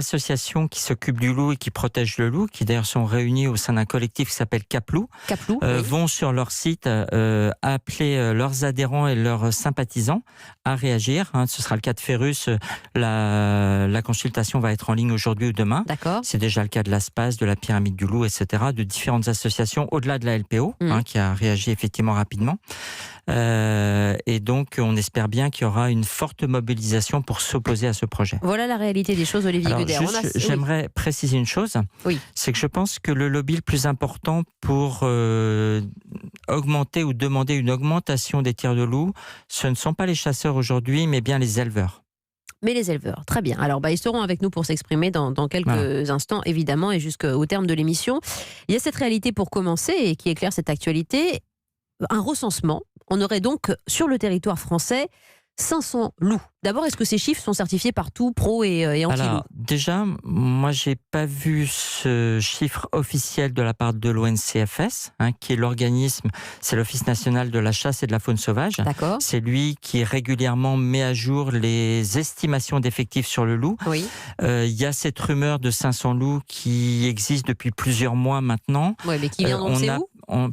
associations qui s'occupent du loup et qui protègent le loup, qui d'ailleurs sont réunies au sein d'un collectif qui s'appelle Cap-Loup, Oui. vont sur leur site appeler leurs adhérents et leurs sympathisants à réagir. Ce sera le cas de Férus. La consultation va être en ligne aujourd'hui ou demain. D'accord. C'est déjà le cas de l'ASPAS, de la Pyramide du Loup, etc., de différentes associations au-delà de la LPO, qui a réagi effectivement rapidement. Et donc, on espère bien qu'il y aura une forte mobilisation pour s'opposer à ce projet. Voilà la réalité des choses, Olivier Guder. J'aimerais préciser une chose, c'est que je pense que le lobby le plus important pour augmenter ou demander une augmentation des tirs de loup, ce ne sont pas les chasseurs aujourd'hui, mais bien les éleveurs. Mais les éleveurs, très bien. Alors, ils seront avec nous pour s'exprimer dans quelques instants, évidemment, et jusqu'au terme de l'émission. Il y a cette réalité pour commencer et qui éclaire cette actualité. Un recensement. On aurait donc sur le territoire français 500 loups. D'abord, est-ce que ces chiffres sont certifiés partout, pro et anti-loup? Alors, déjà, moi, j'ai pas vu ce chiffre officiel de la part de l'ONCFS, qui est l'organisme, c'est l'Office national de la chasse et de la faune sauvage. D'accord. C'est lui qui régulièrement met à jour les estimations d'effectifs sur le loup. Oui. Y a cette rumeur de 500 loups qui existe depuis plusieurs mois maintenant. Oui, mais qui vient, on sait où?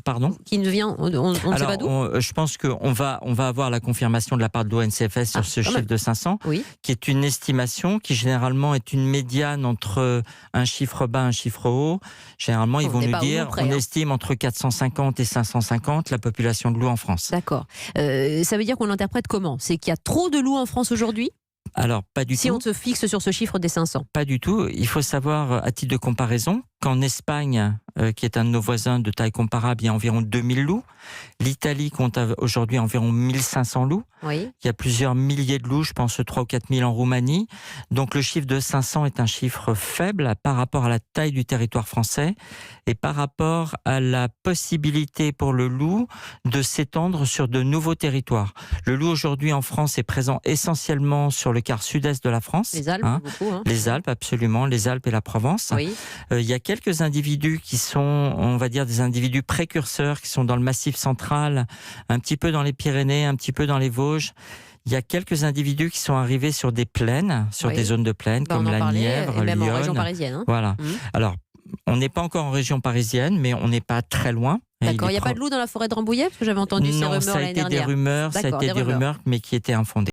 Pardon? Qui ne vient, on ne sait pas d'où? Je pense qu'on va avoir la confirmation de la part de l'ONCFS sur ce chiffre de 500, qui est une estimation qui généralement est une médiane entre un chiffre bas et un chiffre haut. Généralement, ils vont nous dire on estime entre 450 et 550 la population de loups en France. D'accord. Ça veut dire qu'on l'interprète comment? C'est qu'il y a trop de loups en France aujourd'hui? Alors, pas du tout. Si on se fixe sur ce chiffre des 500. Pas du tout. Il faut savoir, à titre de comparaison, qu'en Espagne, qui est un de nos voisins de taille comparable, il y a environ 2000 loups. L'Italie compte aujourd'hui environ 1500 loups. Oui. Il y a plusieurs milliers de loups, je pense 3 ou 4 000 en Roumanie. Donc le chiffre de 500 est un chiffre faible par rapport à la taille du territoire français et par rapport à la possibilité pour le loup de s'étendre sur de nouveaux territoires. Le loup aujourd'hui en France est présent essentiellement sur le quart sud-est de la France. Les Alpes, beaucoup. Les Alpes, absolument. Les Alpes et la Provence. Oui. Il y a quelques individus qui sont, on va dire, des individus précurseurs qui sont dans le Massif central, un petit peu dans les Pyrénées, un petit peu dans les Vosges. Il y a quelques individus qui sont arrivés sur des plaines, sur des zones de plaines, comme la Nièvre, même l'Yonne. en région parisienne. Voilà. Alors, on n'est pas encore en région parisienne, mais on n'est pas très loin. D'accord. Il n'y a pas de loup dans la forêt de Rambouillet? Parce que j'avais entendu ces rumeurs l'année dernière. Ça a été des rumeurs, mais qui étaient infondées.